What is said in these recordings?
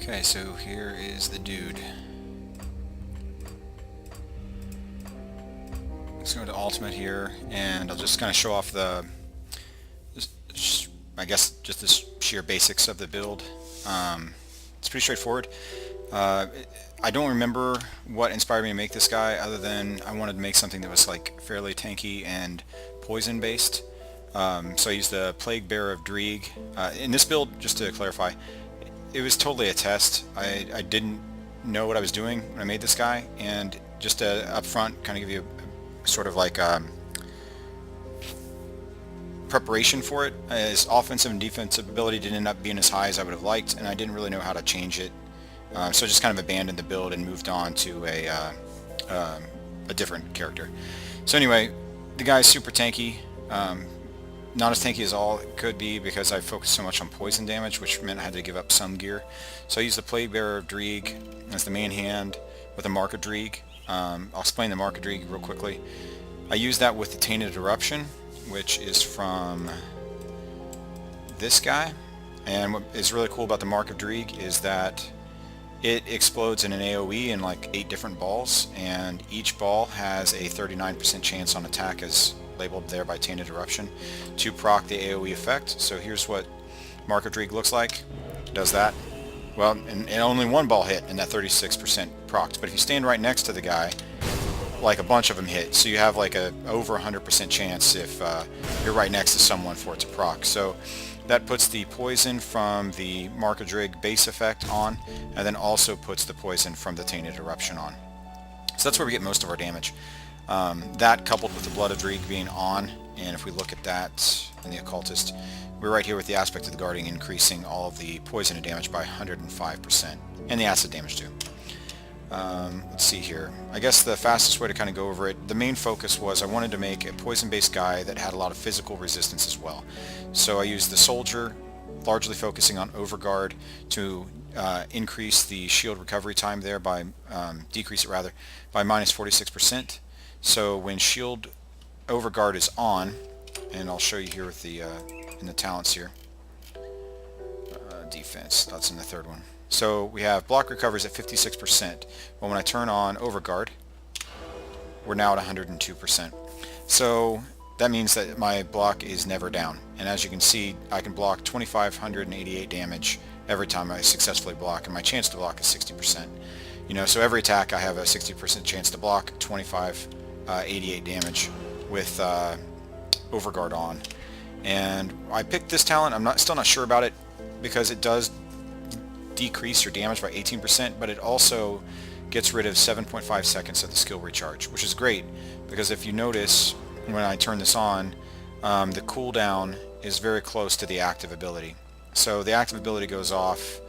Okay, so here is the dude. Let's go to Ultimate here, and I'll just kind of show off I guess, just the sheer basics of the build. It's pretty straightforward. I don't remember what inspired me to make this guy, other than I wanted to make something that was like fairly tanky and poison based. So I used the Plague Bearer of Dreeg. In this build, just to clarify, it was totally a test. I didn't know what I was doing when I made this guy, and just up front, kind of give you a sort of like preparation for it. His offensive and defensive ability didn't end up being as high as I would have liked, and I didn't really know how to change it. So I just kind of abandoned the build and moved on to a different character. So anyway, the guy's super tanky. Not as tanky as all it could be because I focused so much on poison damage, which meant I had to give up some gear. So I used the Plague Bearer of Dreeg as the main hand with a Mark of Dreeg. I'll explain the Mark of Dreeg real quickly. I used that with the Tainted Eruption, which is from this guy. And what is really cool about the Mark of Dreeg is that it explodes in an AoE in like 8 different balls, and each ball has a 39% chance on attack, as labeled there by Tainted Eruption, to proc the AoE effect. So here's what Mark of Dreeg looks like. It does that. Well, and only one ball hit, and that 36% procced. But if you stand right next to the guy, like a bunch of them hit. So you have like a over 100% chance if you're right next to someone for it to proc. So that puts the poison from the Mark of Dreeg base effect on, and then also puts the poison from the Tainted Eruption on. So that's where we get most of our damage. That coupled with the Blood of Dreeg being on, and if we look at that in the Occultist, we're right here with the Aspect of the Guardian increasing all of the poison and damage by 105%, and the acid damage too. Let's see here. I guess the fastest way to kind of go over it, the main focus was I wanted to make a poison-based guy that had a lot of physical resistance as well. So I used the Soldier, largely focusing on Overguard, to increase the shield recovery time there by, decrease it rather, by minus 46%. So when shield Overguard is on, and I'll show you here with the in the talents here, defense, that's in the third one. So we have block recovers at 56%, but when I turn on Overguard, we're now at 102%. So that means that my block is never down, and as you can see, I can block 2,588 damage every time I successfully block, and my chance to block is 60%. You know, so every attack I have a 60% chance to block, 2,588 damage with Overguard on. And I picked this talent. I'm still not sure about it because it does decrease your damage by 18%, but it also gets rid of 7.5 seconds of the skill recharge, which is great because if you notice when I turn this on, the cooldown is very close to the active ability. So the active ability goes off,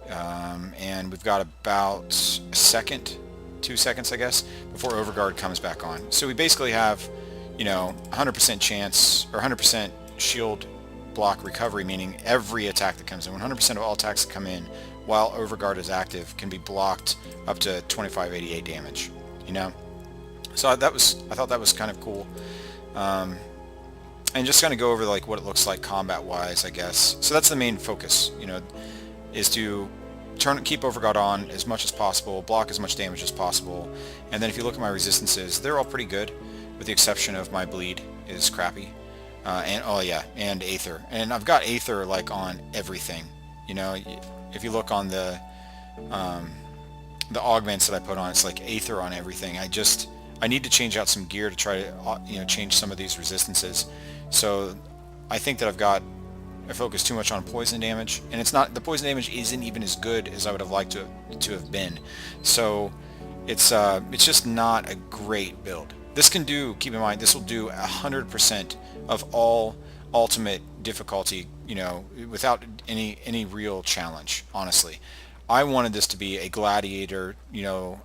and we've got about a second, 2 seconds I guess, before Overguard comes back on. So we basically have, you know, 100% chance, or 100% shield block recovery, meaning every attack that comes in, 100% of all attacks that come in while Overguard is active can be blocked up to 2588 damage, you know. So I thought that was kind of cool. And just kind of go over like what it looks like combat wise, I guess. So that's the main focus, you know, is to keep Overguard on as much as possible, block as much damage as possible, and then if you look at my resistances, they're all pretty good, with the exception of my bleed is crappy. And oh yeah, and Aether, and I've got Aether like on everything. You know, if you look on the augments that I put on, it's like Aether on everything. I need to change out some gear to try to you know, change some of these resistances. So I think that I focused too much on poison damage, and the poison damage isn't even as good as I would have liked to have been. So it's just not a great build. This can do, keep in mind, this will do 100% of all ultimate difficulty, you know, without any real challenge, honestly. I wanted this to be a gladiator, you know,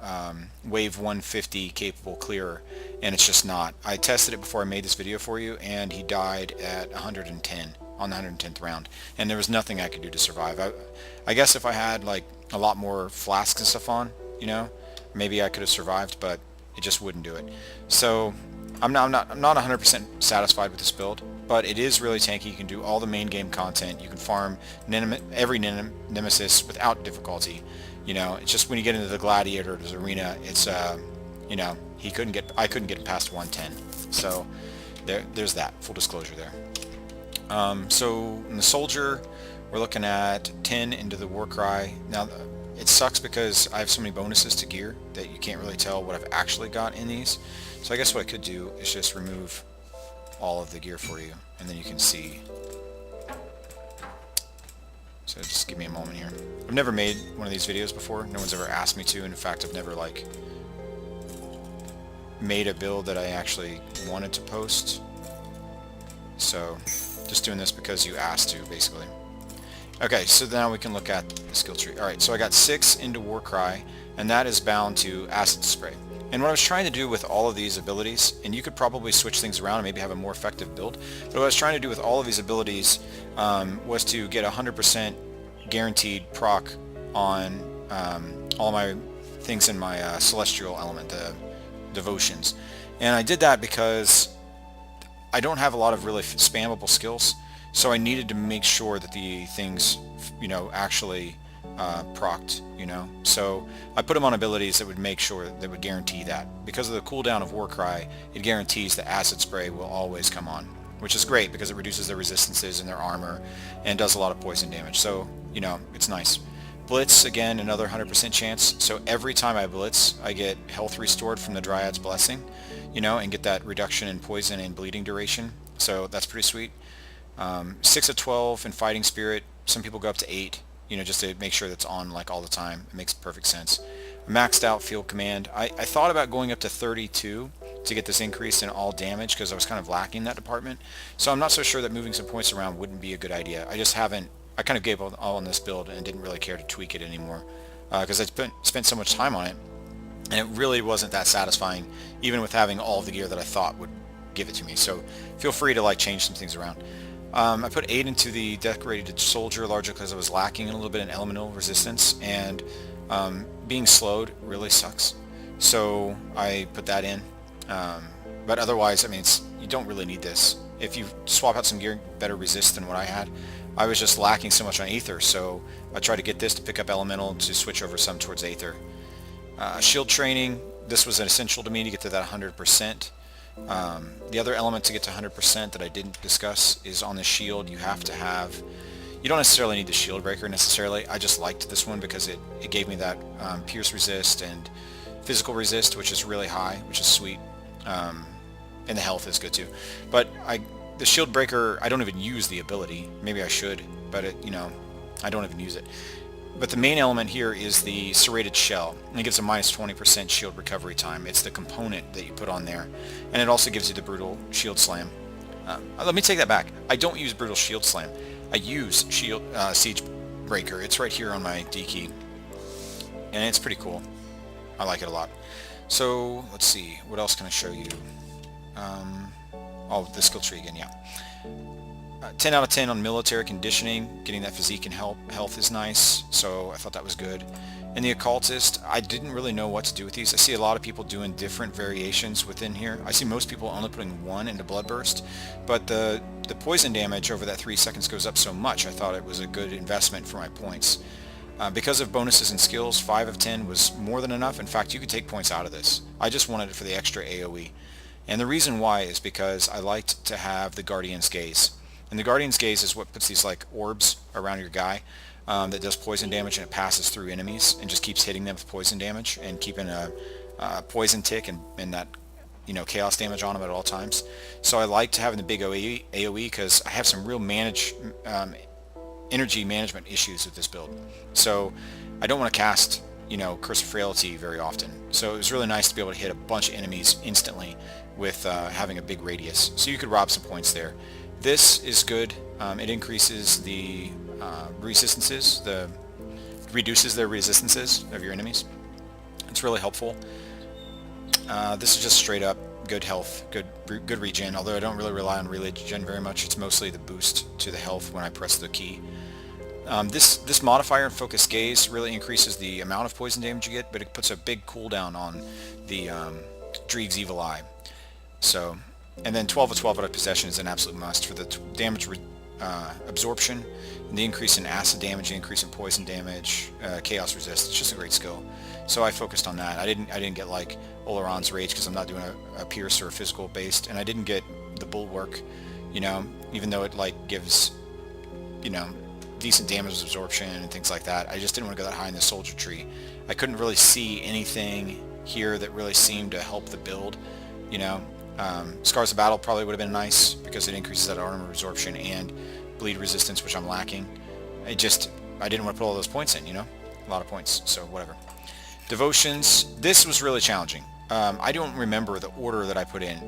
wave 150 capable clearer, and it's just not. I tested it before I made this video for you, and he died at 110 on the 110th round, and there was nothing I could do to survive. I guess if I had like a lot more flasks and stuff on, you know, maybe I could have survived, but it just wouldn't do it. So I'm not 100% satisfied with this build, but it is really tanky. You can do all the main game content. You can farm every nemesis without difficulty. You know, it's just when you get into the gladiators arena, it's you know, I couldn't get him past 110. So there's that full disclosure there. So in the soldier, we're looking at 10 into the Warcry. Now it sucks because I have so many bonuses to gear that you can't really tell what I've actually got in these. So I guess what I could do is just remove all of the gear for you, and then you can see. So just give me a moment here. I've never made one of these videos before. No one's ever asked me to, and in fact I've never like made a build that I actually wanted to post. So just doing this because you asked to, basically. Okay, so now we can look at the skill tree. Alright, so I got 6 into Warcry, and that is bound to Acid Spray. And what I was trying to do with all of these abilities, and you could probably switch things around and maybe have a more effective build, but what I was trying to do with all of these abilities was to get 100% guaranteed proc on all my things in my Celestial element, the devotions. And I did that because I don't have a lot of really spammable skills, so I needed to make sure that the things, you know, actually procced, you know. So I put them on abilities that would make sure that would guarantee that. Because of the cooldown of Warcry, it guarantees that Acid Spray will always come on, which is great because it reduces their resistances and their armor and does a lot of poison damage. So, you know, it's nice. Blitz, again, another 100% chance. So every time I blitz, I get health restored from the Dryad's Blessing, you know, and get that reduction in poison and bleeding duration. So that's pretty sweet. 6 of 12 in Fighting Spirit. Some people go up to 8, you know, just to make sure that's on like all the time. It makes perfect sense. Maxed out Field Command. I thought about going up to 32 to get this increase in all damage because I was kind of lacking that department. So I'm not so sure that moving some points around wouldn't be a good idea. I just haven't, I kind of gave all on this build and didn't really care to tweak it anymore because I spent so much time on it, and it really wasn't that satisfying, even with having all of the gear that I thought would give it to me. So feel free to like change some things around. I put 8 into the Decorated Soldier largely because I was lacking a little bit in elemental resistance, and being slowed really sucks. So I put that in. But otherwise, I mean, you don't really need this. If you swap out some gear, better resist than what I had. I was just lacking so much on Aether, so I tried to get this to pick up Elemental to switch over some towards Aether. Shield Training, this was an essential to me to get to that 100%. The other element to get to 100% that I didn't discuss is on the shield. You have to have, you don't necessarily need the shield breaker necessarily. I just liked this one because it gave me that pierce resist and physical resist, which is really high, which is sweet. And the health is good too. But the shield breaker, I don't even use the ability. Maybe I should, but you know, I don't even use it. But the main element here is the serrated shell, and it gives a minus 20% shield recovery time. It's the component that you put on there, and it also gives you the brutal shield slam. Let me take that back. I don't use brutal shield slam. I use siege breaker. It's right here on my D key, and it's pretty cool. I like it a lot. So let's see, what else can I show you? Oh, the skill tree again, yeah. 10 out of 10 on military conditioning. Getting that physique and health is nice, so I thought that was good. And the occultist, I didn't really know what to do with these. I see a lot of people doing different variations within here. I see most people only putting 1 into Bloodburst, but the poison damage over that 3 seconds goes up so much, I thought it was a good investment for my points. Because of bonuses and skills, 5 of 10 was more than enough. In fact, you could take points out of this. I just wanted it for the extra AoE. And the reason why is because I liked to have the Guardian's Gaze. And the Guardian's Gaze is what puts these like orbs around your guy that does poison damage, and it passes through enemies and just keeps hitting them with poison damage and keeping a poison tick and that, you know, chaos damage on them at all times. So I liked having the big AoE because I have some real energy management issues with this build. So I don't want to cast, you know, Curse of Frailty very often. So it was really nice to be able to hit a bunch of enemies instantly with having a big radius. So you could rob some points there. This is good. It increases the resistances, reduces their resistances of your enemies. It's really helpful. This is just straight up good health, good regen, although I don't really rely on regen very much. It's mostly the boost to the health when I press the key. This modifier in Focus Gaze really increases the amount of poison damage you get, but it puts a big cooldown on the Dreeg's Evil Eye. So And then 12 of 12 out of possession is an absolute must for the damage absorption, and the increase in acid damage, the increase in poison damage, chaos resist. It's just a great skill. So I focused on that. I didn't get like Oleron's Rage because I'm not doing a pierce or a physical based, and I didn't get the Bulwark, you know, even though it like gives, you know, decent damage absorption and things like that. I just didn't want to go that high in the soldier tree. I couldn't really see anything here that really seemed to help the build, you know. Scars of Battle probably would have been nice because it increases that armor absorption and bleed resistance, which I'm lacking. I didn't want to put all those points in, you know, a lot of points, so whatever. Devotions, this was really challenging. I don't remember the order that I put in.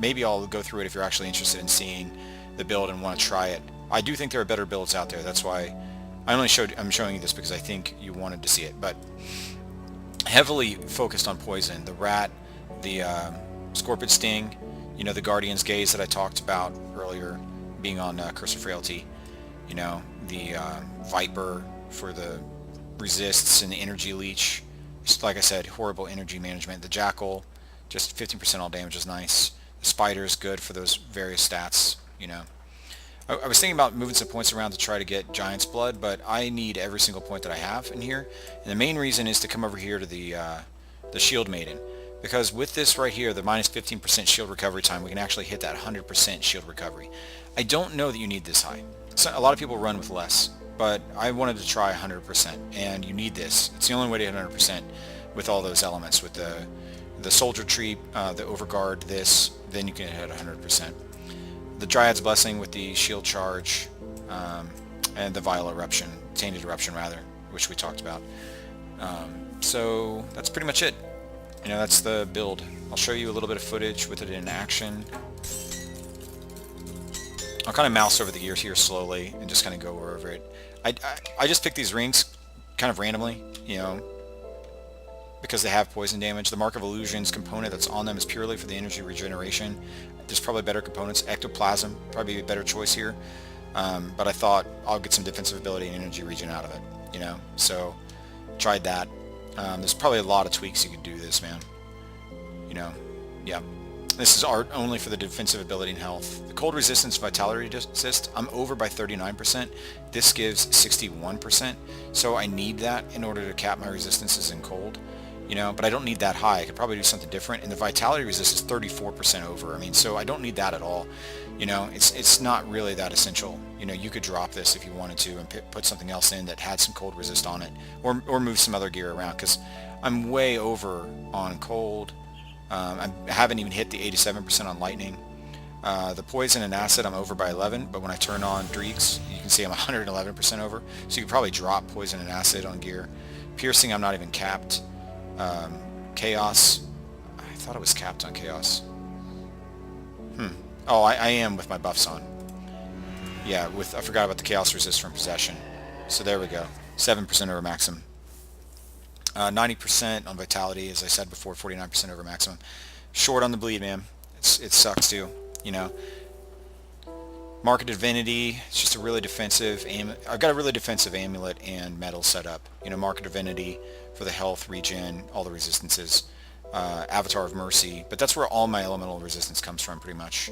Maybe I'll go through it if you're actually interested in seeing the build and want to try it. I do think there are better builds out there. That's why I'm showing you this because I think you wanted to see it. But heavily focused on poison, the rat, the Scorpion Sting, you know, the Guardian's Gaze that I talked about earlier, being on Curse of Frailty, you know, the Viper for the resists and the Energy Leech. Just like I said, horrible energy management. The Jackal, just 15% all damage is nice. The Spider is good for those various stats, you know. I was thinking about moving some points around to try to get Giant's Blood, but I need every single point that I have in here. And the main reason is to come over here to the Shield Maiden. Because with this right here, the minus 15% shield recovery time, we can actually hit that 100% shield recovery. I don't know that you need this high. So a lot of people run with less, but I wanted to try 100%, and you need this. It's the only way to hit 100% with all those elements. With the Soldier Tree, the Overguard, this, then you can hit 100%. The Dryad's Blessing with the Shield Charge, and the Vile Eruption, Tainted Eruption rather, which we talked about. So that's pretty much it. You know, that's the build. I'll show you a little bit of footage with it in action. I'll kind of mouse over the gears here slowly and just kind of go over it. I just picked these rings kind of randomly, you know, because they have poison damage. The Mark of Illusions component that's on them is purely for the energy regeneration. There's probably better components. Ectoplasm, probably a better choice here. But I thought I'll get some defensive ability and energy regen out of it, you know. So, tried that. There's probably a lot of tweaks you could do this, man. You know, yeah. This is art only for the defensive ability and health. The cold resistance vitality resist, I'm over by 39%. This gives 61%. So I need that in order to cap my resistances in cold. You know, but I don't need that high. I could probably do something different. And the vitality resist is 34% over. I mean, so I don't need that at all. You know, it's not really that essential. You know, you could drop this if you wanted to and put something else in that had some cold resist on it, or move some other gear around, because I'm way over on cold. I haven't even hit the 87% on lightning. The poison and acid I'm over by 11, but when I turn on Dreeks, you can see I'm 111% over. So you could probably drop poison and acid on gear. Piercing, I'm not even capped. Chaos, I thought it was capped on chaos. Oh, I am with my buffs on. Yeah, I forgot about the chaos resist from possession. So there we go, 7% over maximum. 90% on vitality, as I said before, 49% over maximum. Short on the bleed, man. It sucks too, you know. Mark of Divinity, it's just a really defensive I've got a really defensive amulet and medal set up. You know, Mark of Divinity for the health, regen, all the resistances. Avatar of Mercy, but that's where all my elemental resistance comes from, pretty much.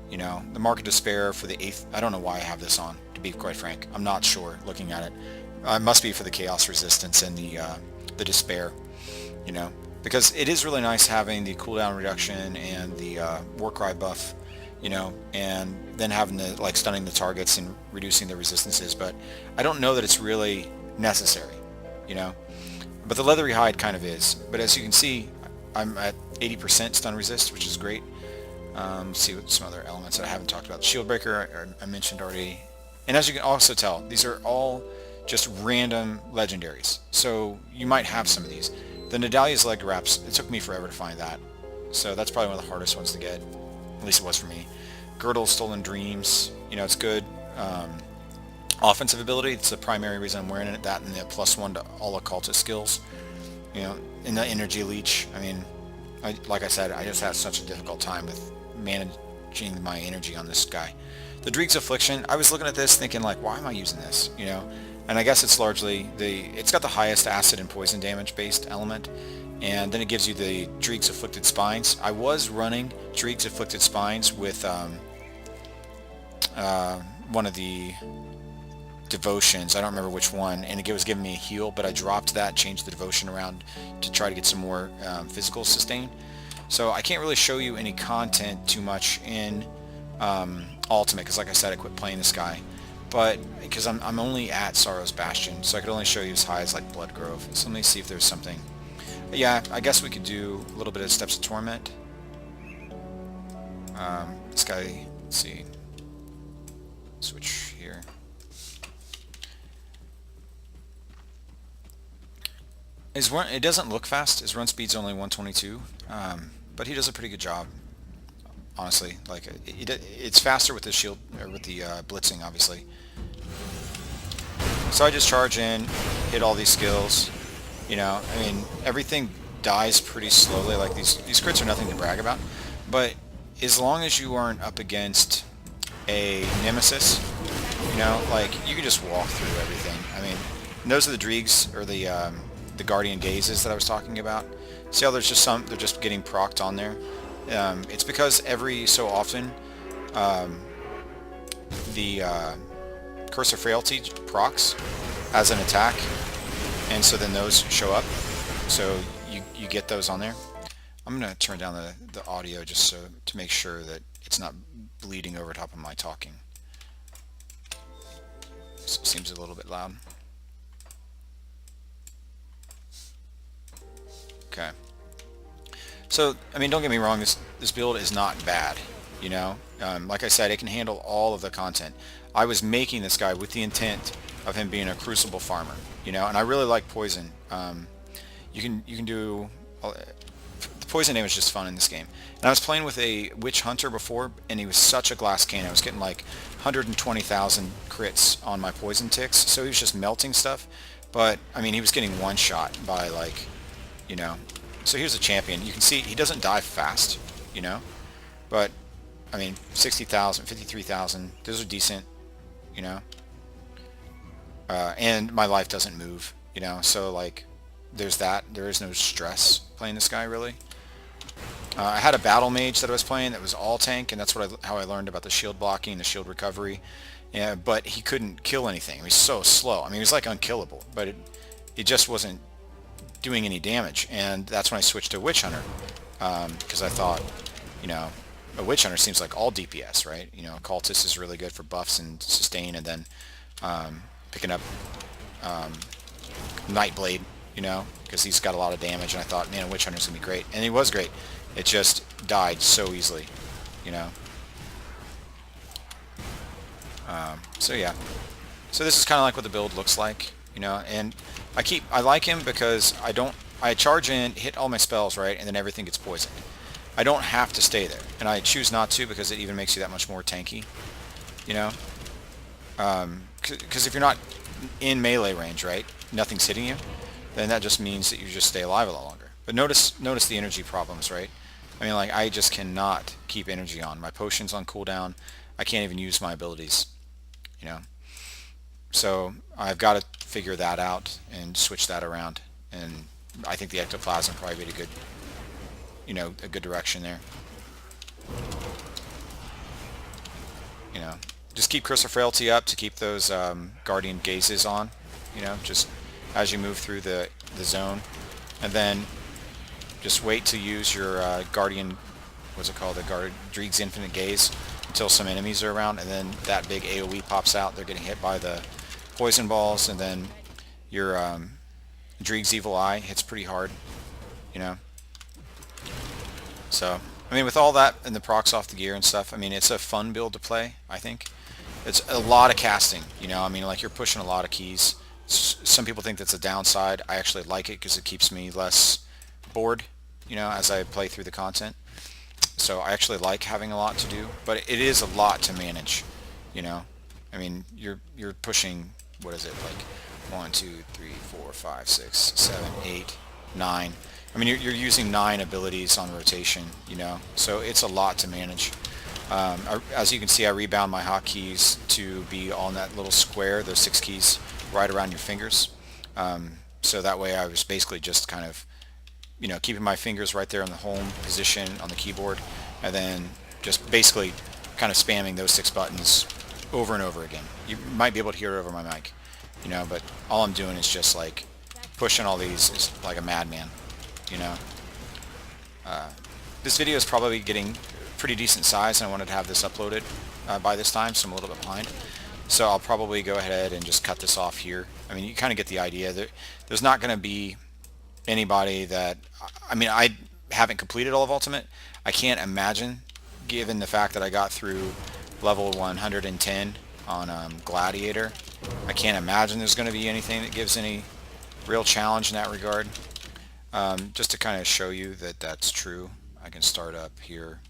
You know, the Mark of Despair for the 8th. I don't know why I have this on, to be quite frank. I'm not sure, looking at it. It must be for the chaos resistance and the despair, you know, because it is really nice having the cooldown reduction and the Warcry buff, you know, and then having the, like, stunning the targets and reducing the resistances, but I don't know that it's really necessary, you know. But the leathery hide kind of is. But as you can see, I'm at 80% stun resist, which is great. Let's see what some other elements that I haven't talked about. Shield Breaker, I mentioned already. And as you can also tell, these are all just random legendaries. So you might have some of these. The Nadalia's Leg Wraps, it took me forever to find that. So that's probably one of the hardest ones to get. At least it was for me. Girdle, Stolen Dreams, you know, it's good. Offensive ability, it's the primary reason I'm wearing it. That and the +1 to all occultist skills. You know, in the Energy Leech, I mean, like I said, I just had such a difficult time with managing my energy on this guy. The Dreeg's Affliction, I was looking at this thinking, like, why am I using this, you know? And I guess it's largely it's got the highest acid and poison damage based element, and then it gives you the Dreeg's Afflicted Spines. I was running Dreeg's Afflicted Spines with one of the devotions. I don't remember which one, and it was giving me a heal, but I dropped that, changed the devotion around to try to get some more physical sustain. So I can't really show you any content too much in Ultimate, because like I said, I quit playing this guy. But because I'm only at Sorrow's Bastion, so I could only show you as high as like Blood Grove. So let me see if there's something. But yeah, I guess we could do a little bit of Steps of Torment. This guy, let's see. Switch here. It doesn't look fast. His run speed's only 122, but he does a pretty good job. Honestly, like it's faster with the shield or with the blitzing, obviously. So I just charge in, hit all these skills. You know, I mean, everything dies pretty slowly. Like these crits are nothing to brag about, but as long as you aren't up against a nemesis, you know, like you can just walk through everything. I mean, those are the Dreegs, or the Guardian Gazes that I was talking about. See how there's just some, they're just getting procced on there. It's because every so often the Curse of Frailty procs as an attack, and so then those show up. So you get those on there. I'm gonna turn down the audio just so to make sure that it's not bleeding over top of my talking. So it seems a little bit loud. Okay. So, I mean, don't get me wrong, this build is not bad, you know? Like I said, it can handle all of the content. I was making this guy with the intent of him being a Crucible farmer, you know? And I really like poison. You can do... the poison damage is just fun in this game. And I was playing with a Witch Hunter before, and he was such a glass cannon. I was getting like 120,000 crits on my poison ticks, so he was just melting stuff. But, I mean, he was getting one shot by, like, you know... So here's a champion. You can see he doesn't die fast, you know, but I mean 60,000, 53,000. Those are decent, you know. And my life doesn't move, you know. So like, there's that. There is no stress playing this guy really. I had a battle mage that I was playing that was all tank, and that's how I learned about the shield blocking, the shield recovery. Yeah, but he couldn't kill anything. He was so slow. I mean, he was like unkillable, but it just wasn't doing any damage, and that's when I switched to Witch Hunter, because I thought, you know, a Witch Hunter seems like all DPS, right? You know, Cultist is really good for buffs and sustain, and then picking up Nightblade, you know, because he's got a lot of damage, and I thought, man, a Witch Hunter's gonna be great, and he was great. It just died so easily, you know. So yeah, so this is kind of like what the build looks like, you know, and I like him because I charge in, hit all my spells, right, and then everything gets poisoned. I don't have to stay there, and I choose not to because it even makes you that much more tanky, you know. Because if you're not in melee range, right, nothing's hitting you, then that just means that you just stay alive a lot longer. But notice the energy problems, right? I mean, like, I just cannot keep energy on. My potion's on cooldown. I can't even use my abilities, you know. So I've got to figure that out and switch that around, and I think the ectoplasm probably be a good, you know, a good direction there. You know, just keep Curse of Frailty up to keep those Guardian Gazes on, you know, just as you move through the zone, and then just wait to use your Guardian, what's it called, the Dreeg's Infinite Gaze, until some enemies are around, and then that big AoE pops out. They're getting hit by the poison balls, and then your Dreeg's Evil Eye hits pretty hard, you know. So, I mean, with all that and the procs off the gear and stuff, I mean, it's a fun build to play, I think. It's a lot of casting, you know. I mean, like, you're pushing a lot of keys. Some people think that's a downside. I actually like it because it keeps me less bored, you know, as I play through the content. So I actually like having a lot to do, but it is a lot to manage, you know. I mean, you're pushing, what is it, like 1, 2, 3, 4, 5, 6, 7, 8, 9. I mean, you're using 9 abilities on rotation, you know, so it's a lot to manage. As you can see, I rebound my hotkeys to be on that little square, those 6 keys right around your fingers. So that way I was basically just kind of you know, keeping my fingers right there in the home position on the keyboard, and then just basically kind of spamming those 6 buttons over and over again. You might be able to hear it over my mic, you know, but all I'm doing is just like pushing all these like a madman, you know. This video is probably getting pretty decent size, and I wanted to have this uploaded by this time, so I'm a little bit behind. So I'll probably go ahead and just cut this off here. I mean, you kind of get the idea. There's not going to be anybody that, I mean, I haven't completed all of Ultimate. I can't imagine, given the fact that I got through level 110 on Gladiator, I can't imagine there's going to be anything that gives any real challenge in that regard. Just to kind of show you that that's true, I can start up here